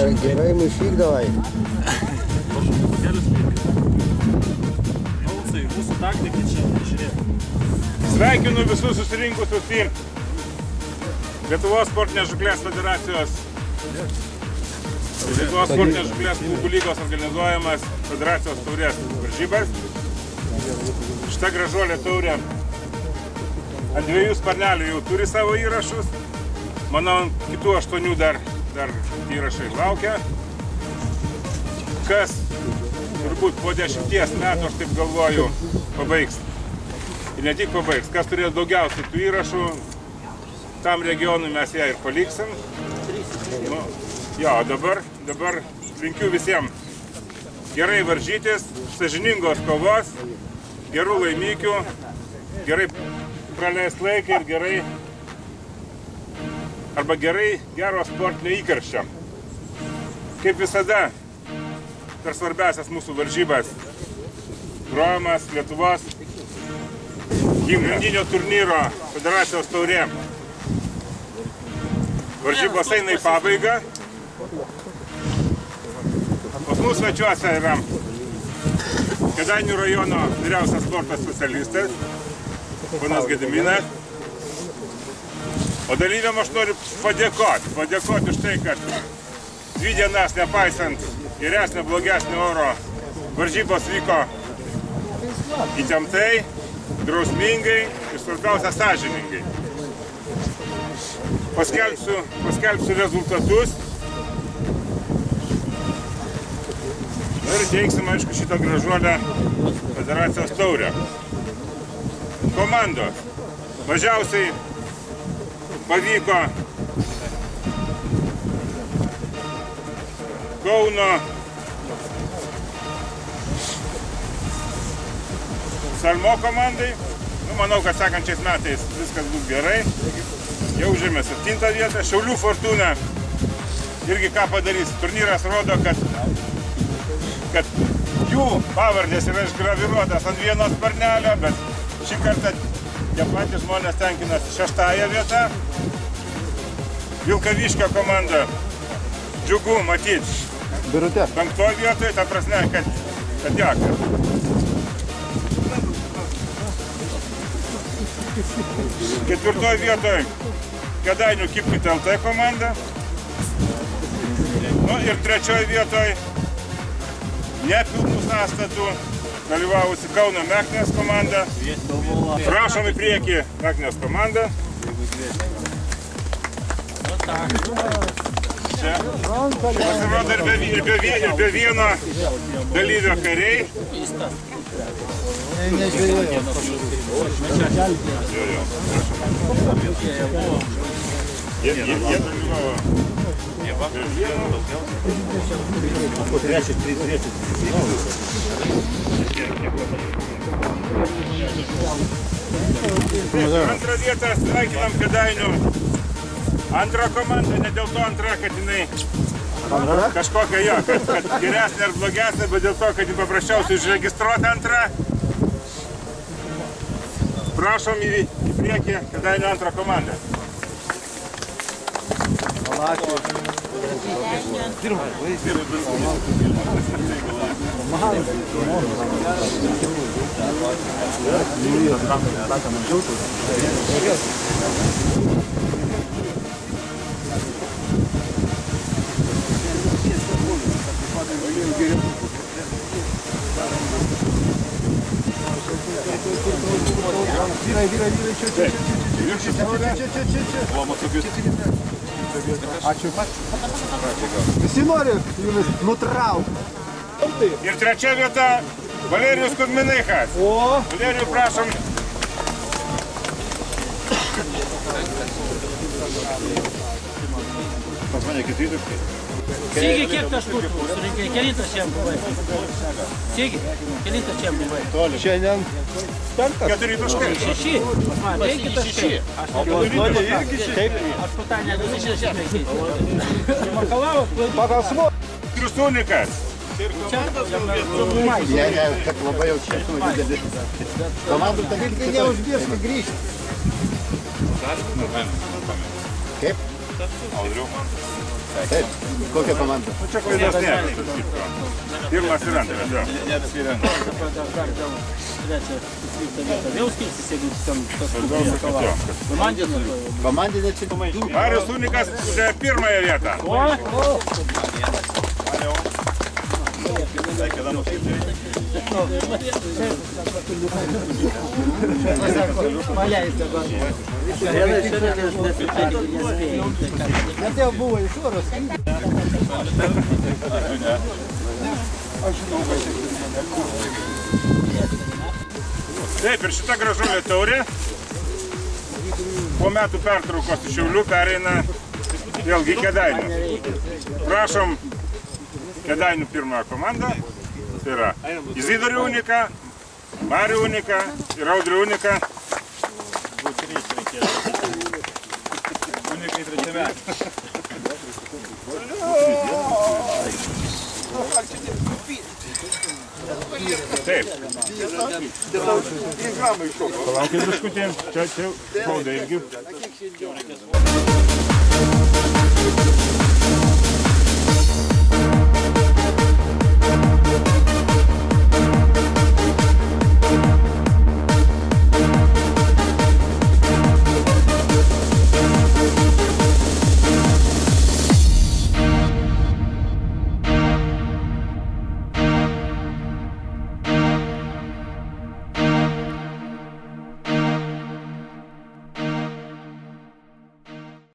Gerai, maišyk davai. Mūsų taktika čia, žiūrėk. Sveikinu visus susirinkusius į Lietuvos sportinės žūklės federacijos Lietuvos sportinės žūklės klubų lygos organizuojamas federacijos taurės varžybas. Šita gražuolė taurė ant 2 sparnelių jau turi savo įrašus. Manau, kitų 8 dar įrašai laukia. Kas turbūt po 10 metų, aš taip galvoju, pabaigs. Ir ne tik pabaigs. Kas turės daugiausiai tų įrašų, tam regionui mes ją ir paliksim. Nu, jo, dabar linkiu visiems gerai varžytis, sąžiningos kovos, gerų laimikių, gerai praleist laiką ir gero sportinio įkarščio. Kaip visada, per svarbiausias mūsų varžybas grojamas Lietuvos gimnandinio turnyro federacijos taurė. Varžybos eina į pabaigą. Pas mūsų svečiuose yra Kėdainių rajono vyriausias sporto specialistas, ponas Gediminas. O dalyviam aš noriu padėkoti už tai, kad 2 dienas nepaisant geresnio, blogesnio oro, varžybos vyko įtemptai, drausmingai ir svarbiausia sąžiningai. Paskelbsiu rezultatus ir teiksim, aišku, šitą gražuolę federacijos taurę. Komandos mažiausiai pavyko Kauno Salmo komandai. Manau, kad sekančiais metais viskas bus gerai. Jau užėmė 7 vietą. Šiaulių Fortuna irgi ką padarys. Turnyras rodo, kad jų pavardės yra išgraviruotas ant vieno sparnelio, bet šį kartą tie patys žmonės tenkinasi 6 vietą. Vilkaviškio komanda džiugu matyti 5 vietoje, ta prasme, kad jaka. 4 vietoje Kėdainių Kipkit LT komanda. Nu ir 3 vietoje nepilnų sąstatų dalyvavusi Kauno Meknės komanda. Prašom į priekį Meknės komandą. Čia pasirodo ir be vieno dalyvio kariai. Jie dalyvavo. Antrą vietą sveikinam Kėdainių antrą komandą, ne dėl to antra, kad jinai kažkokia jo, kad geresnė ar blogesnė, bet dėl to, kad ji paprasčiausiai užregistruota antra. Prašom į priekį Kėdainių antrą komandą. Ačiū. Visi nori jumis nutraukti. Ir 3 vieta Valerijus Kudminaichas. Valerijų prašom. Pas mane kiti taškai. Sėgi, kiek taškų surinkai? Kelintas čia buvai? Sėgi, kelintas čia buvai? Šiandien 4 taškai. 6. 5 taškai. Aš patai nedu 6. Makalavas? pagal svorį. Kriustūnikas. Ne, kad labai jau čia didelis. Komandų tai vilkai neužbės, kai grįžti. Kaip? Audriu. Taip, kokia komanda? Čia klaidos nėra. Pirmas ir antras, jo. Vėl skirsis, jeigu ten tas Komandinė čia. Marius Unikas užėjo pirmąją vietą. Taip, ir šita gražulė taurė po metų pertraukos iš Šiaulių pereina vėlgi į Kėdainių. Prašom Kėdainių pirmąją komandą. Tai yra Izidorių Unika, Marių Unika ir Audrių Unika. Unikai trečiame. Taip. Palaukit biškutį, čia spauda irgi.